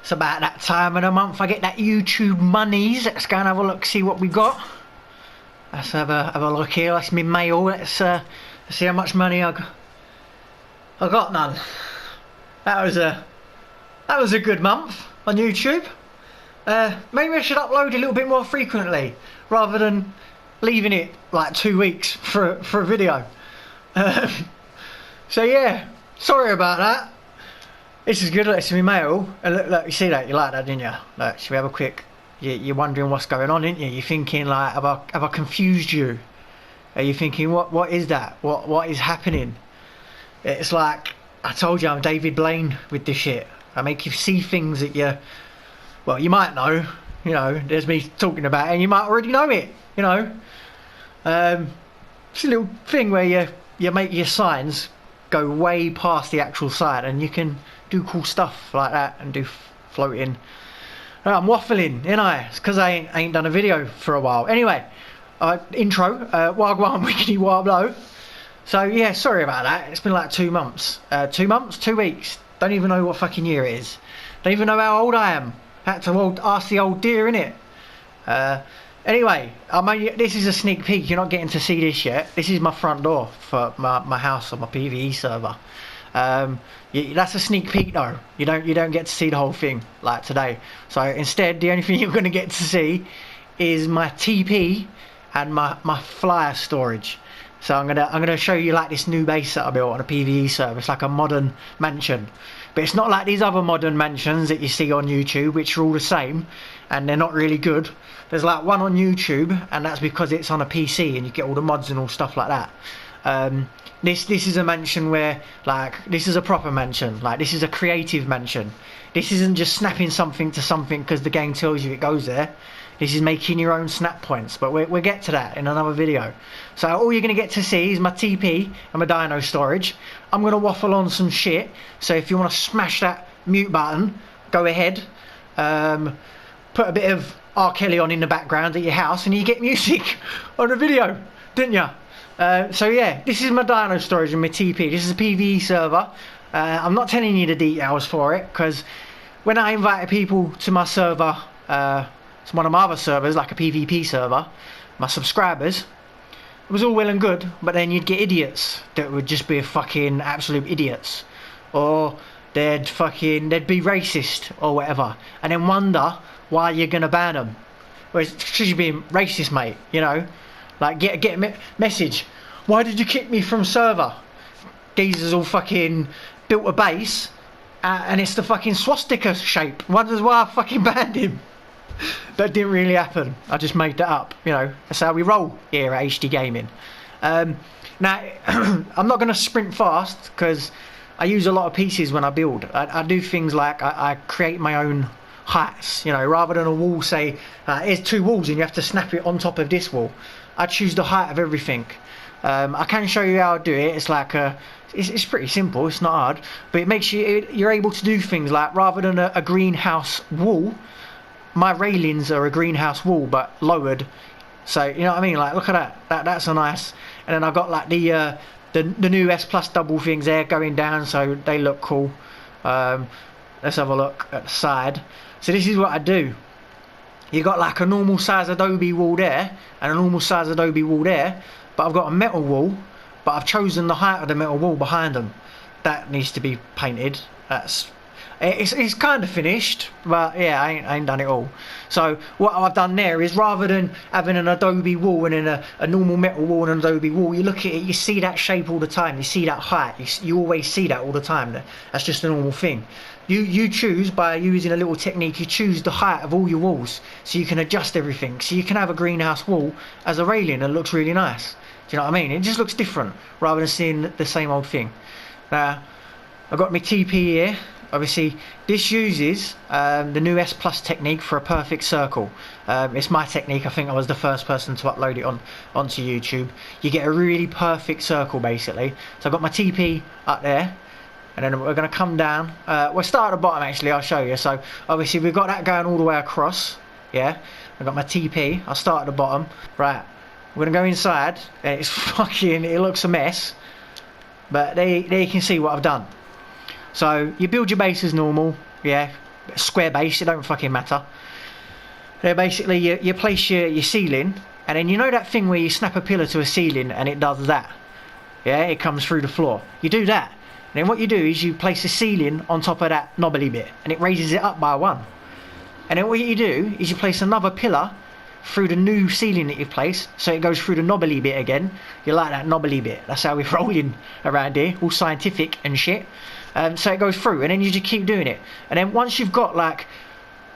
It's about that time of the month I get that YouTube monies. Let's go and have a look, see what we got. Let's have a look here. That's my mail. Let's see how much money I got. None. That was a good month on YouTube. Maybe I should upload a little bit more frequently rather than leaving it like 2 weeks for a video. So yeah, sorry about that. This is good. It's my mail. And look, you see that? You like that, didn't you? Look, should we have a quick? You're wondering what's going on, aren't you? You're thinking like, have I confused you? Are you thinking what is that? What is happening? It's like I told you, I'm David Blaine with this shit. I make you see things that you might know. You know, there's me talking about it, and you might already know it. You know, it's a little thing where you make your signs go way past the actual side, and you can do cool stuff like that and do floating. I'm waffling, ain't I? It's because I ain't done a video for a while. Anyway, intro, WAGWANWIGGIDYWABLO. So yeah, sorry about that. It's been like 2 months. 2 months? 2 weeks. Don't even know what fucking year it is. Don't even know how old I am. Had to ask the old dear, innit? Anyway, this is a sneak peek. You're not getting to see this yet. This is my front door for my house on my PvE server. That's a sneak peek though. You don't get to see the whole thing like today. So instead, the only thing you're going to get to see is my TP and my flyer storage. So I'm gonna show you like this new base that I built on a PvE server. It's like a modern mansion, but it's not like these other modern mansions that you see on YouTube, which are all the same and they're not really good. There's like one on YouTube, and that's because it's on a PC and you get all the mods and all stuff like that. This is a mansion where, like, this is a proper mansion. Like, this is a creative mansion. This isn't just snapping something to something because the game tells you it goes there. This is making your own snap points, but we'll get to that in another video. So all you're going to get to see is my TP and my Dino storage. I'm going to waffle on some shit, so if you want to smash that mute button, go ahead. Put a bit of R. Kelly on in the background at your house and you get music on the video, didn't you? So yeah, this is my Dino storage and my TP. This is a PvE server. I'm not telling you the details for it because when I invited people to my server, it's one of my other servers, like a PvP server, my subscribers, it was all well and good, but then you'd get idiots that would just be fucking absolute idiots, or they'd be racist or whatever, and then wonder why you're gonna ban them. Well, it's because you're being racist, mate, you know? Like, get a message. Why did you kick me from server? Geezer's all fucking built a base, and it's the fucking swastika shape. Wonders why I fucking banned him. That didn't really happen. I just made that up, you know. That's how we roll here at HD Gaming. Now, I'm not going to sprint fast because I use a lot of pieces when I build. I do things like I create my own heights, you know, rather than a wall, say, here's 2 walls and you have to snap it on top of this wall. I choose the height of everything. I can show you how I do it. It's like it's pretty simple. It's not hard, but it makes you're able to do things like, rather than a greenhouse wall, my railings are a greenhouse wall but lowered. So you know what I mean? Like, look at that. That's a nice. And then I've got like the new S Plus double things there going down, so they look cool. Let's have a look at the side. So this is what I do. You got like a normal size adobe wall there and a normal size adobe wall there, but I've got a metal wall, but I've chosen the height of the metal wall behind them. That needs to be painted. It's kind of finished, but yeah, I ain't done it all. So what I've done there is, rather than having an adobe wall and then a normal metal wall and an adobe wall, you look at it, you see that shape all the time, you see that height, you always see that all the time. That's just a normal thing. You choose, by using a little technique, you choose the height of all your walls, so you can adjust everything. So you can have a greenhouse wall as a railing and it looks really nice. Do you know what I mean? It just looks different rather than seeing the same old thing. Now, I've got my TP here. Obviously, this uses the new S Plus technique for a perfect circle. It's my technique. I think I was the first person to upload it onto YouTube. You get a really perfect circle, basically. So I've got my TP up there, and then we're going to come down. We'll start at the bottom, actually. I'll show you. So obviously we've got that going all the way across. Yeah, I've got my TP. I'll start at the bottom. Right, we're going to go inside. It's fucking, it looks a mess, but there you can see what I've done. So you build your base as normal, yeah, square base, it don't fucking matter. They're basically, you place your ceiling, and then you know that thing where you snap a pillar to a ceiling and it does that? Yeah, it comes through the floor. You do that, and then what you do is you place the ceiling on top of that knobbly bit, and it raises it up by 1. And then what you do is you place another pillar through the new ceiling that you've placed, so it goes through the knobbly bit again. You like that knobbly bit, that's how we're rolling around here, all scientific and shit. So it goes through, and then you just keep doing it. And then once you've got like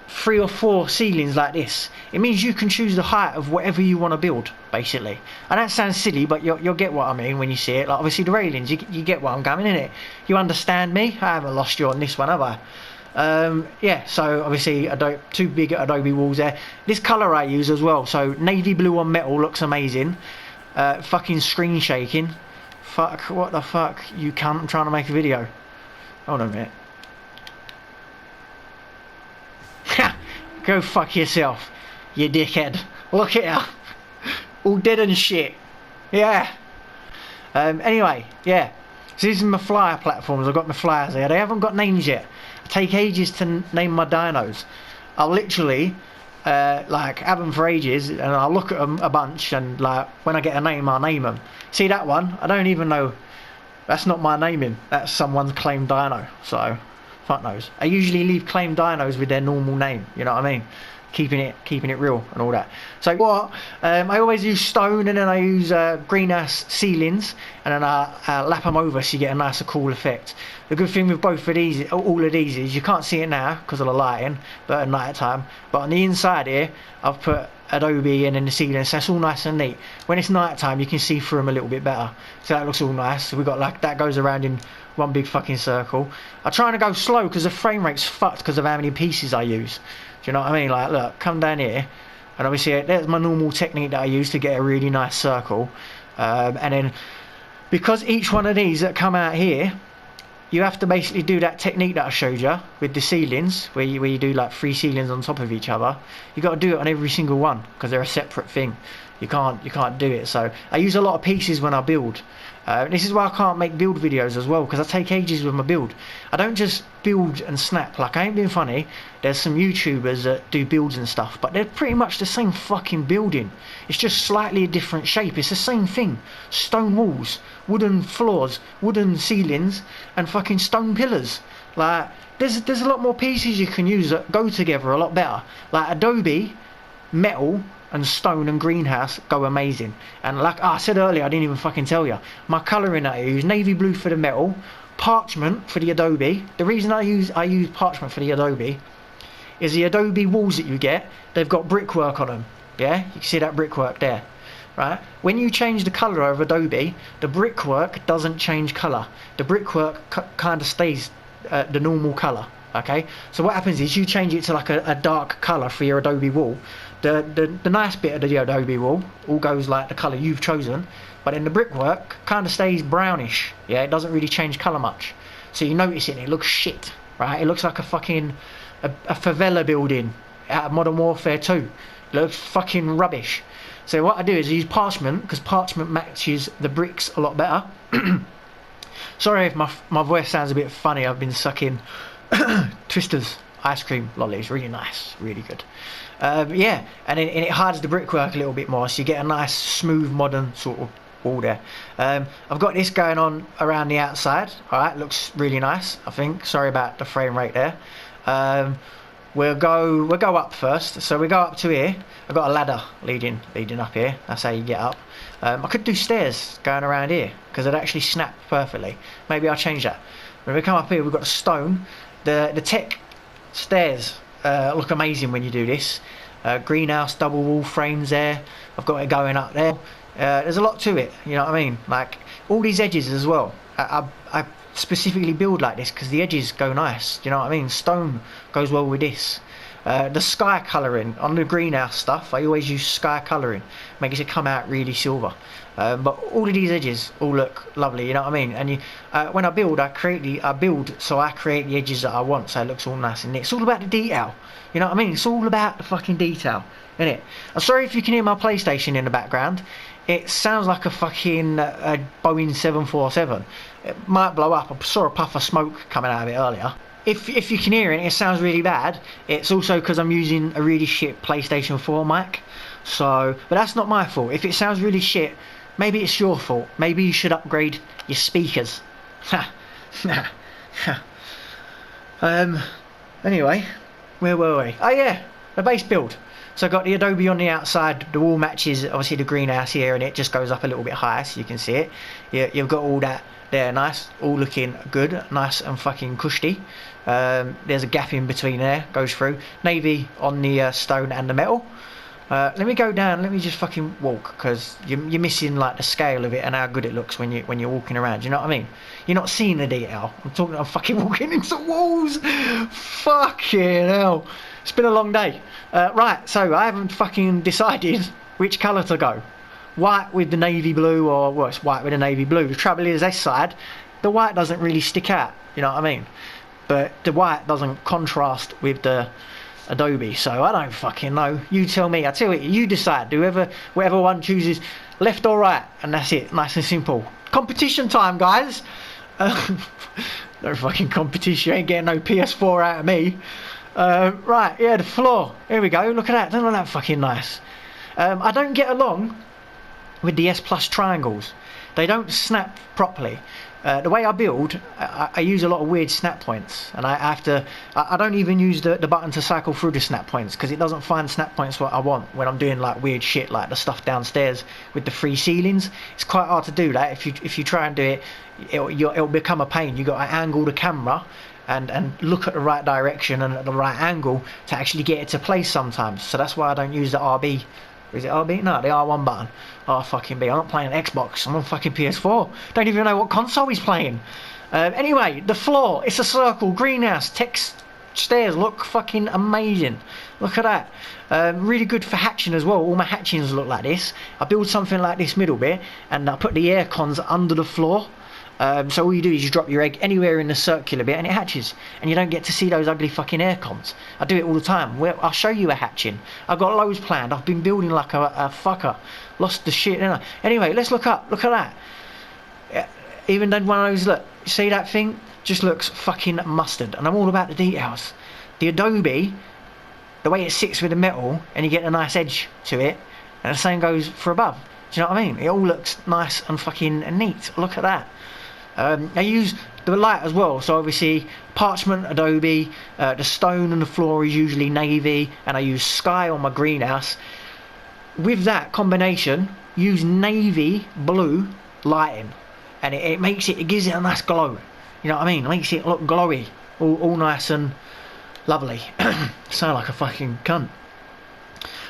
3 or 4 ceilings like this, it means you can choose the height of whatever you want to build, basically. And that sounds silly, but you'll get what I mean when you see it. Like, obviously the railings, you get what I'm coming, innit? You understand me? I haven't lost you on this one, have I? Yeah, so obviously 2 big Adobe walls there. This colour I use as well, so navy blue on metal looks amazing. Fucking screen shaking. Fuck, what the fuck? You cunt, I'm trying to make a video. Hold on a minute. Go fuck yourself, you dickhead. Look at you. All dead and shit. Yeah. Anyway, yeah. So these are my flyer platforms. I've got my flyers here. They haven't got names yet. I take ages to name my dinos. I'll literally like have them for ages, and I'll look at them a bunch, and like when I get a name, I'll name them. See that one? I don't even know. That's not my naming. That's someone's claimed dino. So fuck knows. I usually leave claimed dinos with their normal name. You know what I mean? Keeping it real and all that. So what? I always use stone, and then I use greenhouse ceilings, and then I lap them over so you get a nicer cool effect. The good thing with both of these, all of these, is you can't see it now because of the lighting, but at night time. But on the inside here, I've put Adobe and in the ceiling, so it's all nice and neat. When it's night time, you can see through them a little bit better. So that looks all nice. So we got like that goes around in one big fucking circle. I'm trying to go slow because the frame rate's fucked because of how many pieces I use. Do you know what I mean? Like, look, come down here, and obviously there's my normal technique that I use to get a really nice circle. And then because each one of these that come out here, you have to basically do that technique that I showed you with the ceilings, where you do like 3 ceilings on top of each other. You got to do it on every single one because they're a separate thing. You can't do it. So I use a lot of pieces when I build. This is why I can't make build videos as well, because I take ages with my build. I don't just build and snap. Like, I ain't being funny. There's some YouTubers that do builds and stuff, but they're pretty much the same fucking building. It's just slightly a different shape. It's the same thing. Stone walls, wooden floors, wooden ceilings, and fucking stone pillars. Like, there's a lot more pieces you can use that go together a lot better. Like Adobe, metal, and stone and greenhouse go amazing. And like I said earlier, I didn't even fucking tell you, my colouring that I use, navy blue for the metal, parchment for the Adobe. The reason I use parchment for the Adobe is the Adobe walls that you get, they've got brickwork on them. Yeah, you can see that brickwork there, right? When you change the colour of Adobe, the brickwork doesn't change colour. The brickwork kind of stays the normal colour. Okay, so what happens is you change it to like a dark colour for your Adobe wall. The nice bit of the Adobe wall all goes like the colour you've chosen, but then the brickwork kind of stays brownish. Yeah, it doesn't really change colour much. So you notice it, and it looks shit, right? It looks like a fucking a favela building out of Modern Warfare 2. It looks fucking rubbish. So what I do is I use parchment, because parchment matches the bricks a lot better. Sorry if my voice sounds a bit funny. I've been sucking Twisters ice cream lollies, really nice, really good. Yeah, and it hides the brickwork a little bit more, so you get a nice smooth modern sort of wall there. I've got this going on around the outside. Alright, looks really nice, I think. Sorry about the frame rate there. We'll go up first. So we go up to here. I've got a ladder leading up here. That's how you get up. I could do stairs going around here because it'd actually snap perfectly. Maybe I'll change that. When we come up here, we've got a stone. The tech stairs look amazing when you do this. Greenhouse double wall frames there. I've got it going up there. There's a lot to it, you know what I mean? Like all these edges as well. I specifically build like this because the edges go nice, you know what I mean? Stone goes well with this. The sky colouring on the greenhouse stuff, I always use sky colouring, makes it come out really silver. But all of these edges all look lovely, you know what I mean? And when I build, I create the edges that I want, so it looks all nice and neat. It's all about the detail, you know what I mean? It's all about the fucking detail, isn't it? I'm sorry if you can hear my PlayStation in the background. It sounds like a fucking Boeing 747. It might blow up. I saw a puff of smoke coming out of it earlier. if you can hear it, it sounds really bad. It's also because I'm using a really shit PlayStation 4 mic. So, but that's not my fault. If it sounds really shit, maybe it's your fault. Maybe you should upgrade your speakers. Anyway, where were we? Oh yeah, the base build. So I've got the adobe on the outside, the wall matches obviously the greenhouse here, and it just goes up a little bit higher so you can see it. You've got all that there, nice, all looking good, nice and fucking cushy. There's a gap in between there, goes through. Navy on the stone and the metal. Let me go down, let me just fucking walk, because you're missing like the scale of it and how good it looks when you're walking around, you know what I mean? You're not seeing the detail. I'm fucking walking into walls. Fucking hell. It's been a long day. Right, so I haven't fucking decided which colour to go. White with the navy blue, or well, it's white with the navy blue. The trouble is this side, the white doesn't really stick out, you know what I mean? But the white doesn't contrast with the adobe, so I don't fucking know. You tell me. I tell you, you decide. Whatever one chooses, left or right, and that's it. Nice and simple. Competition time, guys. No fucking competition. You ain't getting no PS4 out of me. Right, yeah, the floor. Here we go. Look at that. Isn't that fucking nice? I don't get along with the S Plus triangles. They don't snap properly. The way I build, I use a lot of weird snap points, and I don't even use the button to cycle through the snap points, because it doesn't find snap points what I want when I'm doing like weird shit like the stuff downstairs with the free ceilings. It's quite hard to do that. If you try and do it, it'll become a pain. You got to angle the camera and look at the right direction and at the right angle to actually get it to place sometimes. So that's why I don't use the RB. Is it RB? No, the R1 button. Oh, fucking B. I'm not playing Xbox. I'm on fucking PS4. Don't even know what console he's playing. Anyway, the floor. It's a circle. Greenhouse. Text stairs look fucking amazing. Look at that. Really good for hatching as well. All my hatchings look like this. I build something like this middle bit, and I put the air cons under the floor. So all you do is you drop your egg anywhere in the circular bit and it hatches, and you don't get to see those ugly fucking air cons. I do it all the time. I'll show you a hatching. I've got loads planned. I've been building like a fucker. Lost the shit, didn't I? Anyway, let's look up. Look at that. Even done one of those. Look, see that thing? Just looks fucking mustard. And I'm all about the details. The adobe, the way it sits with the metal, and you get a nice edge to it, and the same goes for above. Do you know what I mean? It all looks nice and fucking neat. Look at that. I use the light as well, so obviously parchment, adobe, the stone and the floor is usually navy, and I use sky on my greenhouse. With that combination, use navy blue lighting, and it gives it a nice glow. You know what I mean? It makes it look glowy, all nice and lovely. Sound like a fucking cunt.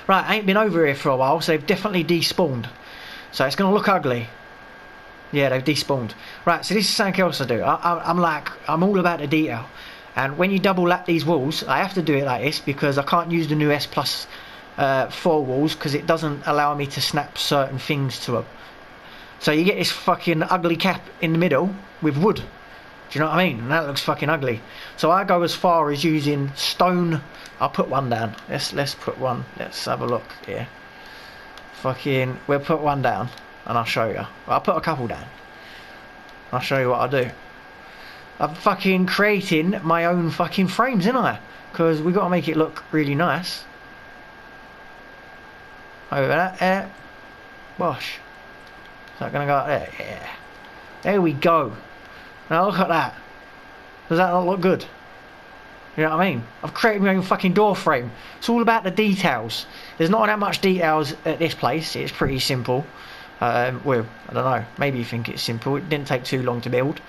Right, I ain't been over here for a while, so they've definitely despawned. So it's gonna look ugly. Yeah, they've despawned. Right, so this is something else I do. I'm all about the detail. And when you double lap these walls, I have to do it like this because I can't use the new S Plus 4 walls because it doesn't allow me to snap certain things to them. So you get this fucking ugly cap in the middle with wood. Do you know what I mean? And that looks fucking ugly. So I go as far as using stone. I'll put one down. Let's put one. Let's have a look here. Fucking, we'll put one down. And I'll show you. Well, I'll put a couple down. I'll show you what I do. I'm fucking creating my own fucking frames, ain't I? Because we got to make it look really nice. Over that, there. Wash. Is that going to go up there? Yeah. There we go. Now look at that. Does that not look good? You know what I mean? I've created my own fucking door frame. It's all about the details. There's not that much details at this place. It's pretty simple. Well, I don't know, maybe you think it's simple. It didn't take too long to build,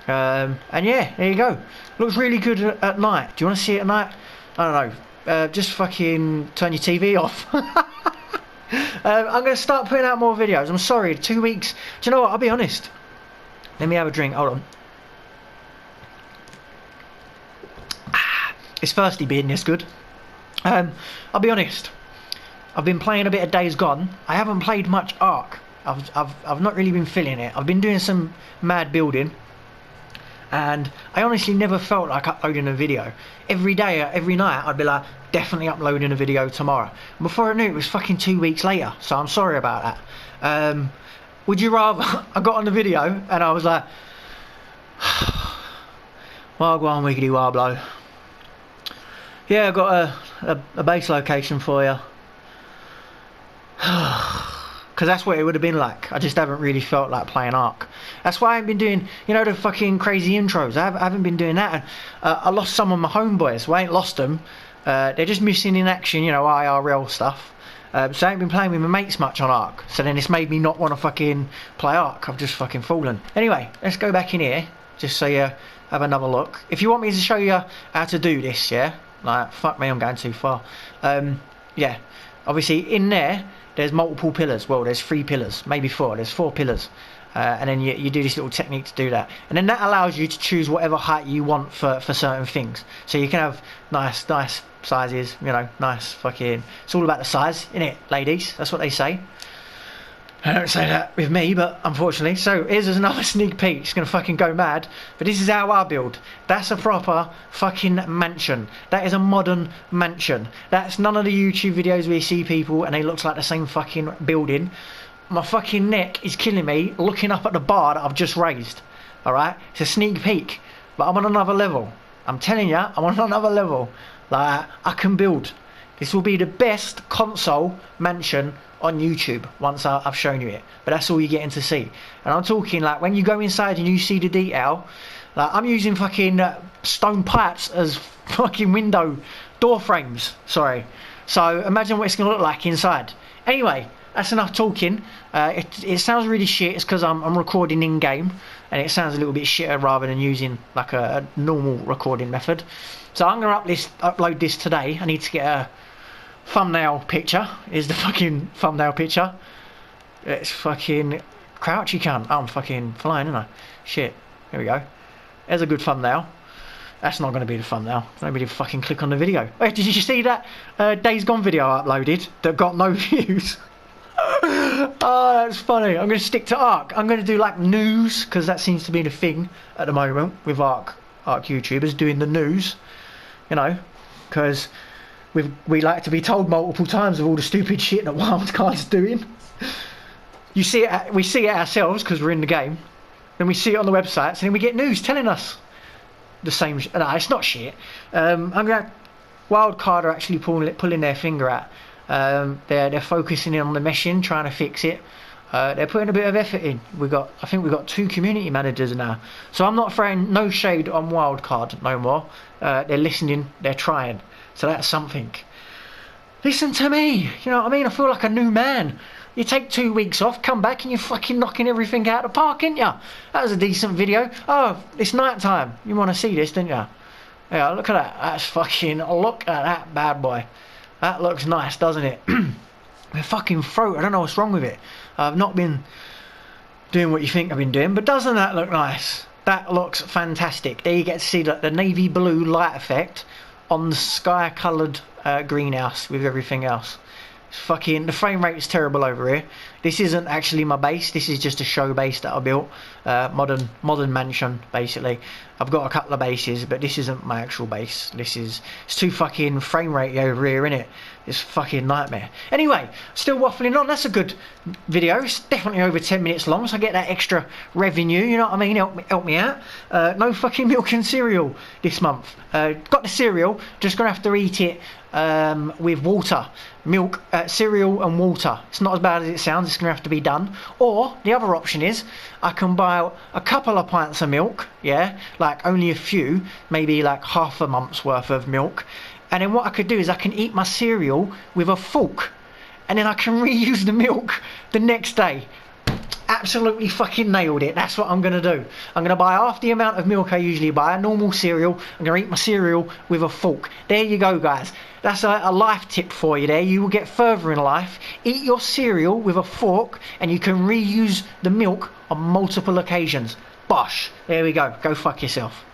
and yeah, there you go. Looks really good at night. Do you want to see it at night? I don't know, just fucking turn your TV off. I'm going to start putting out more videos. I'm sorry, 2 weeks. Do you know what, I'll be honest. Let me have a drink, hold on. It's thirsty being this good. I'll be honest, I've been playing a bit of Days Gone. I haven't played much Ark. I've not really been feeling it. I've been doing some mad building, and I honestly never felt like uploading a video. Every day, every night, I'd be like, definitely uploading a video tomorrow. And before I knew it was fucking 2 weeks later, so I'm sorry about that. Would you rather I got on the video and I was like, WAGWANWIGGIDYWABLO. Yeah, I got a base location for you. Because that's what it would have been like. I just haven't really felt like playing Ark. That's why I haven't been doing, you know, the fucking crazy intros. I haven't been doing that. I lost some of my homeboys. Well, I ain't lost them. They're just missing in action, you know, IRL stuff. So I ain't been playing with my mates much on Ark. So then it's made me not want to fucking play Ark. I've just fucking fallen. Anyway, let's go back in here. Just so you have another look. If you want me to show you how to do this, yeah? Like, fuck me, I'm going too far. Yeah. Obviously, in there, there's multiple pillars. Well, there's 3 pillars. Maybe 4. There's 4 pillars. And then you do this little technique to do that. And then that allows you to choose whatever height you want for certain things. So you can have nice sizes, you know, nice fucking... It's all about the size, innit, ladies? That's what they say. I don't say that with me, but unfortunately. So here's another sneak peek. It's going to fucking go mad. But this is how I build. That's a proper fucking mansion. That is a modern mansion. That's none of the YouTube videos where you see people and they look like the same fucking building. My fucking neck is killing me looking up at the bar that I've just raised. Alright? It's a sneak peek. But I'm on another level. I'm telling you, I'm on another level. Like, I can build. This will be the best console mansion on YouTube once I've shown you it. But that's all you're getting to see. And I'm talking like when you go inside and you see the detail, like I'm using fucking stone pipes as fucking window door frames. Sorry. So imagine what it's going to look like inside. Anyway, that's enough talking. It sounds really shit. It's because I'm recording in game and it sounds a little bit shitter rather than using like a normal recording method. So I'm going to upload this today. I need to get a thumbnail picture. Is the fucking thumbnail picture. It's fucking crouchy cunt. Oh, I'm fucking flying, isn't I? Shit. Here we go. There's a good thumbnail. That's not going to be the thumbnail. Nobody fucking click on the video. Wait, did you see that Days Gone video I uploaded that got no views? Oh, that's funny. I'm going to stick to Ark. I'm going to do like news because that seems to be the thing at the moment with Ark YouTubers doing the news. You know, because we like to be told multiple times of all the stupid shit that Wildcard's doing. You see it, we see it ourselves because we're in the game. Then we see it on the websites, and then we get news telling us the same. No, it's not shit. Wildcard are actually pulling their finger out. They're focusing in on the meshing, trying to fix it. They're putting a bit of effort in. I think we've got 2 community managers now. So I'm not throwing no shade on Wildcard no more. They're listening. They're trying. So that's something. Listen to me. You know what I mean? I feel like a new man. You take 2 weeks off, come back, and you're fucking knocking everything out of the park, ain't ya? That was a decent video. Oh, it's night time. You want to see this, don't ya? Yeah, look at that. That's fucking... Look at that bad boy. That looks nice, doesn't it? My fucking throat. I don't know what's wrong with it. I've not been doing what you think I've been doing, but doesn't that look nice? That looks fantastic. There you get to see the navy blue light effect on the sky coloured greenhouse with everything else. It's fucking, the frame rate is terrible over here. This isn't actually my base. This is just a show base that I built. Modern mansion, basically. I've got a couple of bases, but this isn't my actual base. It's too fucking frame rate over here, innit? It's fucking nightmare. Anyway, still waffling on. That's a good video. It's definitely over 10 minutes long, so I get that extra revenue, you know what I mean? Help me out. No fucking milk and cereal this month. Got the cereal, just gonna have to eat it with water. Milk, cereal and water. It's not as bad as it sounds. It's gonna have to be done. Or the other option is I can buy a couple of pints of milk, yeah, like only a few, maybe like half a month's worth of milk, and then what I could do is I can eat my cereal with a fork, and then I can reuse the milk the next day. Absolutely fucking nailed it. That's what I'm going to do. I'm going to buy half the amount of milk I usually buy, a normal cereal. I'm going to eat my cereal with a fork. There you go, guys. That's a life tip for you there. You will get further in life. Eat your cereal with a fork and you can reuse the milk on multiple occasions. Bosh. There we go. Go fuck yourself.